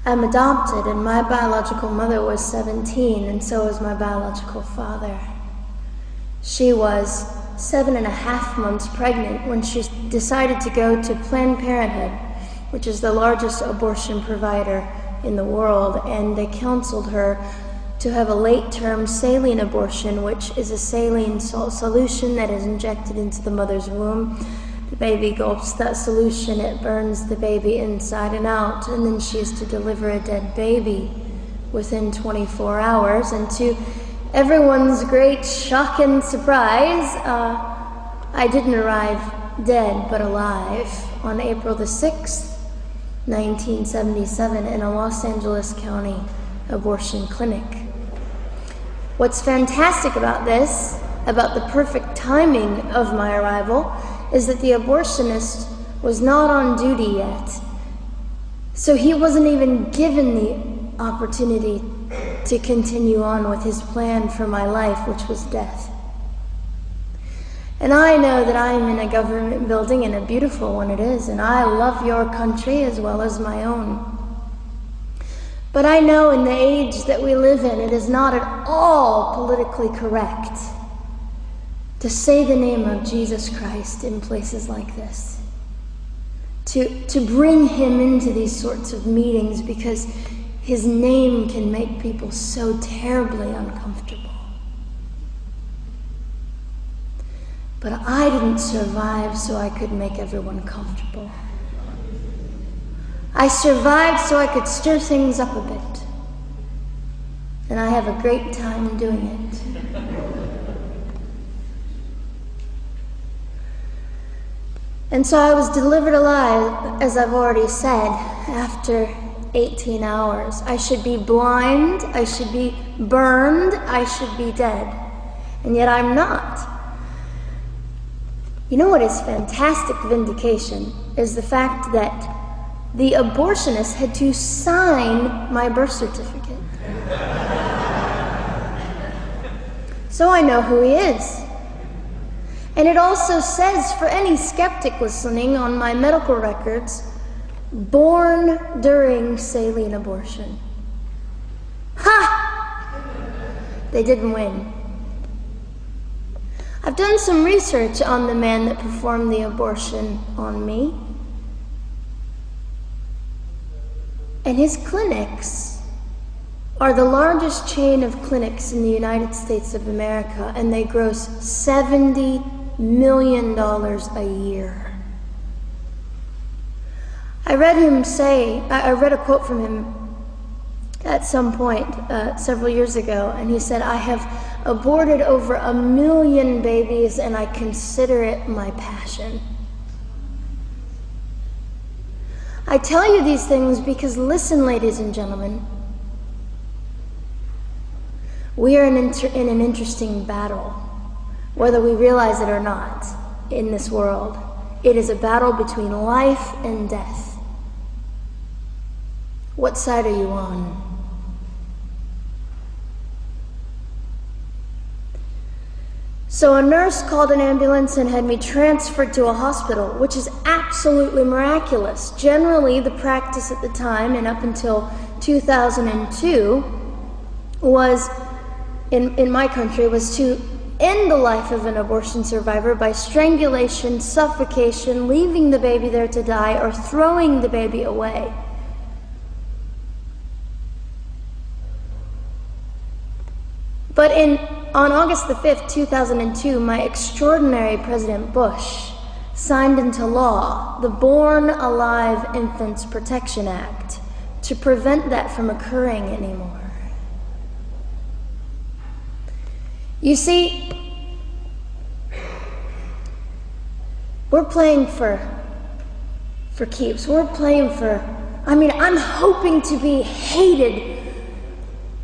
I'm adopted, and my biological mother was 17, and so was my biological father. She was 7.5 months pregnant when she decided to go to Planned Parenthood, which is the largest abortion provider in the world, and they counseled her to have a late-term saline abortion, which is a saline solution that is injected into the mother's womb. The baby gulps that solution, it burns the baby inside and out, and then she is to deliver a dead baby within 24 hours. And to everyone's great shock and surprise, I didn't arrive dead but alive on April the 6th, 1977 in a Los Angeles County abortion clinic. What's fantastic about this, about the perfect timing of my arrival, is that the abortionist was not on duty yet. So he wasn't even given the opportunity to continue on with his plan for my life, which was death. And I know that I'm in a government building, and a beautiful one it is, and I love your country as well as my own. But I know in the age that we live in, it is not at all politically correct to say the name of Jesus Christ in places like this. To bring him into these sorts of meetings, because his name can make people so terribly uncomfortable. But I didn't survive so I could make everyone comfortable. I survived so I could stir things up a bit. And I have a great time doing it. And so I was delivered alive, as I've already said, after 18 hours. I should be blind, I should be burned, I should be dead. And yet I'm not. You know what is fantastic vindication is the fact that the abortionist had to sign my birth certificate. So I know who he is. And it also says, for any skeptic listening, on my medical records, born during saline abortion. Ha! They didn't win. I've done some research on the man that performed the abortion on me. And his clinics are the largest chain of clinics in the United States of America, and they gross $70 million a year. I read a quote from him at some point several years ago, and he said, "I have aborted over 1 million babies, and I consider it my passion." I tell you these things because, listen, ladies and gentlemen, we are in an interesting battle, whether we realize it or not, in this world. It is a battle between life and death. What side are you on? So a nurse called an ambulance and had me transferred to a hospital, which is absolutely miraculous. Generally, the practice at the time, and up until 2002, was, in my country, was to end the life of an abortion survivor by strangulation, suffocation, leaving the baby there to die, or throwing the baby away. But on August the 5th, 2002, my extraordinary President Bush signed into law the Born Alive Infants Protection Act to prevent that from occurring anymore. You see, we're playing for keeps. We're playing I'm hoping to be hated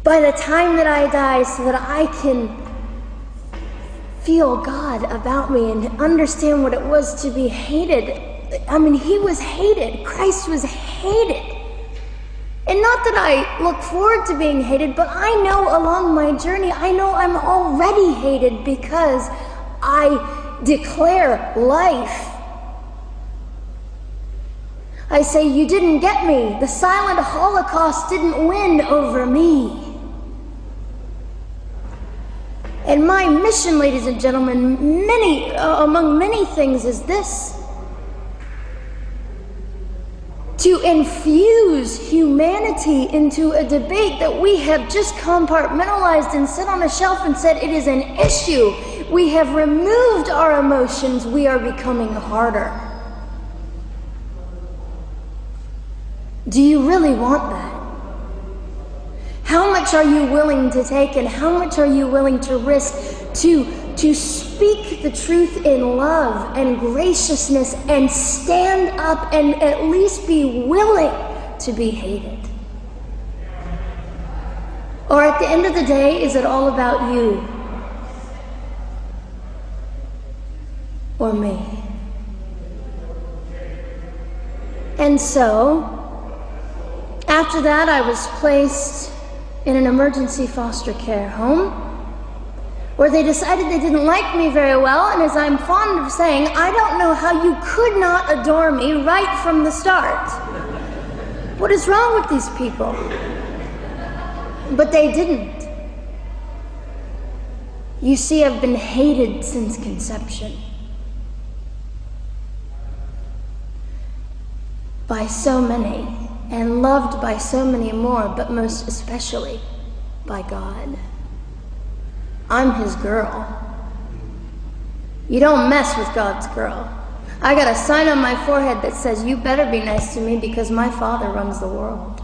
by the time that I die, so that I can feel God about me and understand what it was to be hated. He was hated. Christ was hated. And not that I look forward to being hated, but I know along my journey, I know I'm already hated because I declare life. I say, you didn't get me. The silent Holocaust didn't win over me. And my mission, ladies and gentlemen, among many things, is this: to infuse humanity into a debate that we have just compartmentalized and set on a shelf and said it is an issue. We have removed our emotions. We are becoming harder. Do you really want that? How much are you willing to take, and how much are you willing to risk to speak the truth in love and graciousness and stand up and at least be willing to be hated? Or at the end of the day, is it all about you or me? And so, after that, I was placed in an emergency foster care home where they decided they didn't like me very well, and as I'm fond of saying, I don't know how you could not adore me right from the start. What is wrong with these people? But they didn't. You see, I've been hated since conception by so many, and loved by so many more, but most especially by God. I'm his girl. You don't mess with God's girl. I got a sign on my forehead that says, you better be nice to me because my Father runs the world.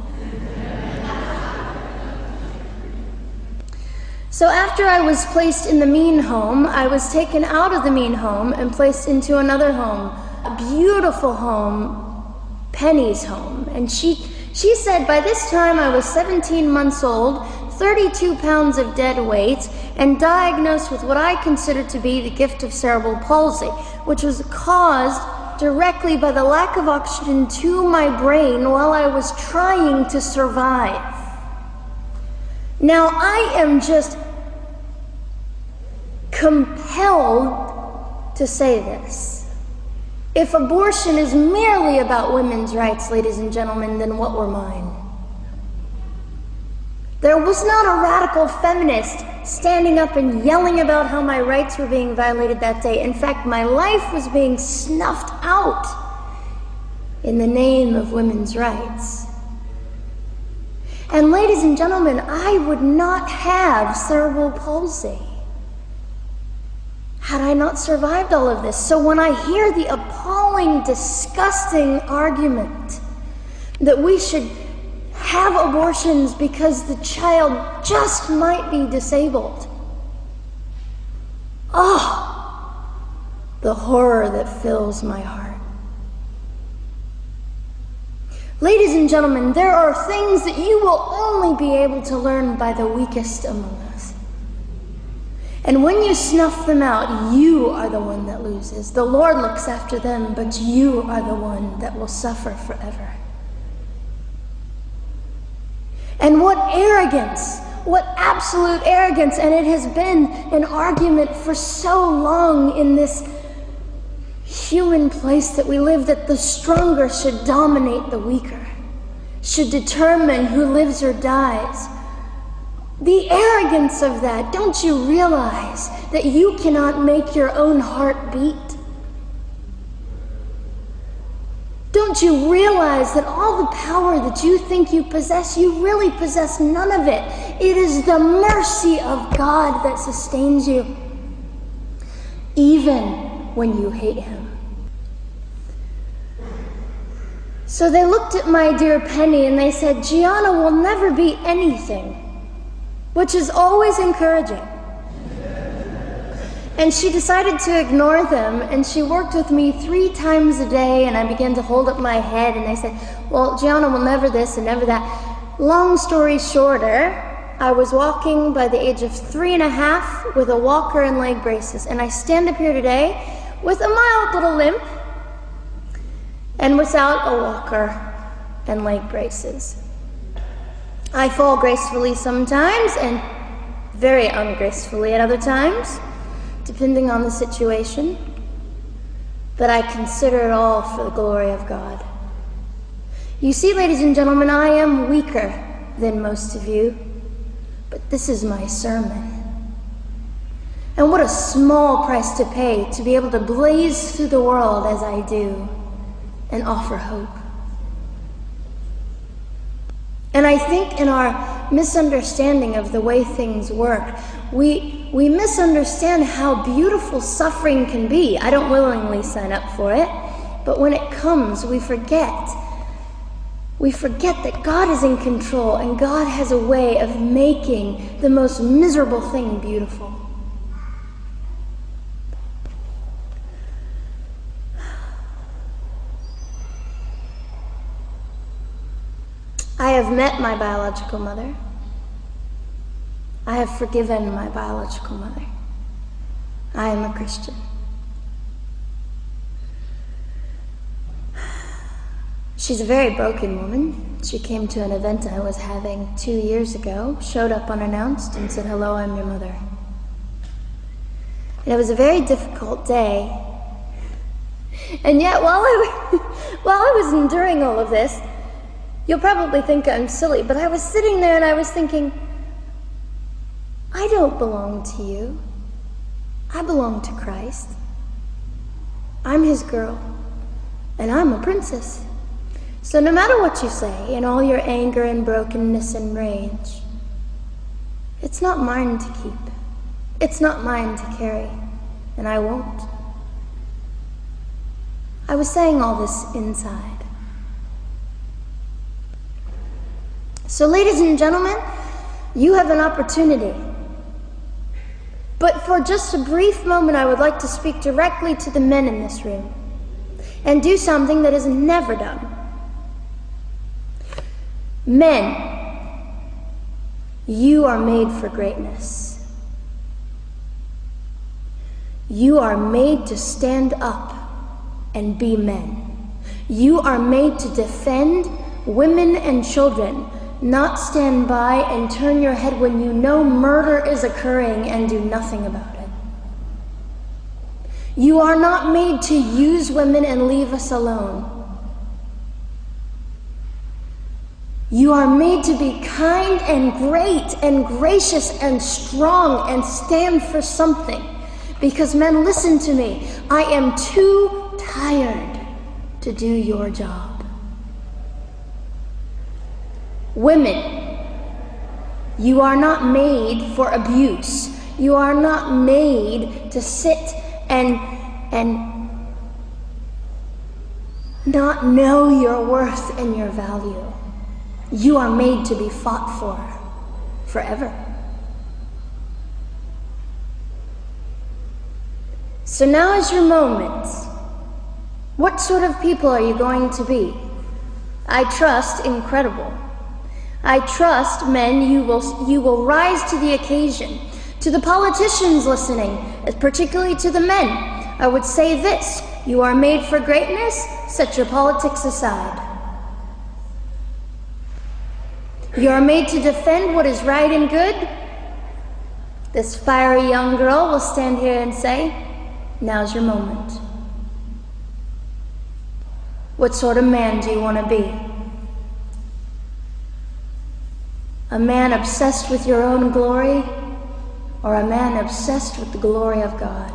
So after I was placed in the mean home, I was taken out of the mean home and placed into another home, a beautiful home, Penny's home. And she said by this time I was 17 months old, 32 pounds of dead weight, and diagnosed with what I considered to be the gift of cerebral palsy, which was caused directly by the lack of oxygen to my brain while I was trying to survive. Now I am just compelled to say this. If abortion is merely about women's rights, ladies and gentlemen, then what were mine? There was not a radical feminist standing up and yelling about how my rights were being violated that day. In fact, my life was being snuffed out in the name of women's rights. And ladies and gentlemen, I would not have cerebral palsy had I not survived all of this. So when I hear the appalling, disgusting argument that we should have abortions because the child just might be disabled, oh, the horror that fills my heart. Ladies and gentlemen, there are things that you will only be able to learn by the weakest among us. And when you snuff them out, you are the one that loses. The Lord looks after them, but you are the one that will suffer forever. And what arrogance, what absolute arrogance, and it has been an argument for so long in this human place that we live, that the stronger should dominate the weaker, should determine who lives or dies. The arrogance of that, don't you realize that you cannot make your own heart beat? Don't you realize that all the power that you think you possess, you really possess none of it? It is the mercy of God that sustains you, even when you hate him. So they looked at my dear Penny and they said, Gianna will never be anything, which is always encouraging. And she decided to ignore them, and she worked with me 3 times a day, and I began to hold up my head, and they said, well, Gianna will never this and never that. Long story shorter, I was walking by the age of 3.5 with a walker and leg braces, and I stand up here today with a mild little limp and without a walker and leg braces. I fall gracefully sometimes and very ungracefully at other times, depending on the situation, but I consider it all for the glory of God. You see, ladies and gentlemen, I am weaker than most of you, but this is my sermon. And what a small price to pay to be able to blaze through the world as I do and offer hope. And I think in our misunderstanding of the way things work, we misunderstand how beautiful suffering can be. I don't willingly sign up for it, but when it comes, we forget. We forget that God is in control and God has a way of making the most miserable thing beautiful. I have met my biological mother. I have forgiven my biological mother. I am a Christian. She's a very broken woman. She came to an event I was having 2 years ago, showed up unannounced, and said, "Hello, I'm your mother." And it was a very difficult day. And yet, while I was enduring all of this, you'll probably think I'm silly, but I was sitting there and I was thinking, I don't belong to you. I belong to Christ. I'm his girl, and I'm a princess. So no matter what you say, in all your anger and brokenness and rage, it's not mine to keep. It's not mine to carry, and I won't. I was saying all this inside. So ladies and gentlemen, you have an opportunity. But for just a brief moment, I would like to speak directly to the men in this room and do something that is never done. Men, you are made for greatness. You are made to stand up and be men. You are made to defend women and children, not stand by and turn your head when you know murder is occurring and do nothing about it. You are not made to use women and leave us alone. You are made to be kind and great and gracious and strong and stand for something. Because men, listen to me, I am too tired to do your job. Women, you are not made for abuse. You are not made to sit and not know your worth and your value. You are made to be fought for forever. So now is your moment. What sort of people are you going to be? I trust incredible. I trust, men, you will rise to the occasion. To the politicians listening, particularly to the men, I would say this: you are made for greatness, set your politics aside. You are made to defend what is right and good. This fiery young girl will stand here and say, now's your moment. What sort of man do you want to be? A man obsessed with your own glory, or a man obsessed with the glory of God?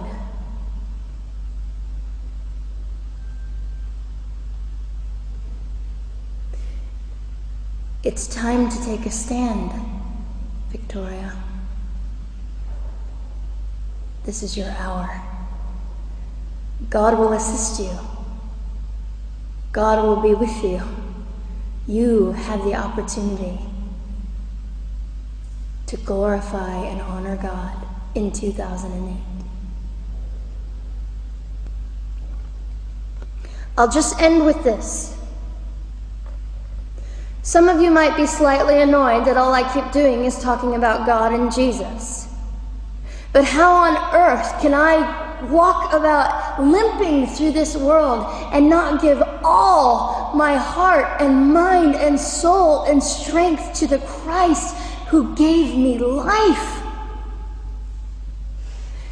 It's time to take a stand, Victoria. This is your hour. God will assist you. God will be with you. You have the opportunity to glorify and honor God in 2008. I'll just end with this. Some of you might be slightly annoyed that all I keep doing is talking about God and Jesus. But how on earth can I walk about limping through this world and not give all my heart and mind and soul and strength to the Christ who gave me life?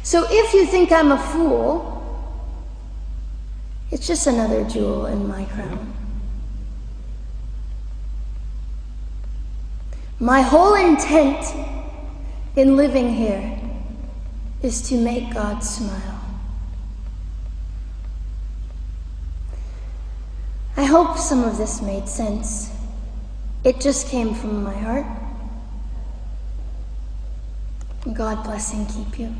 So if you think I'm a fool, it's just another jewel in my crown. My whole intent in living here is to make God smile. I hope some of this made sense. It just came from my heart. God bless and keep you.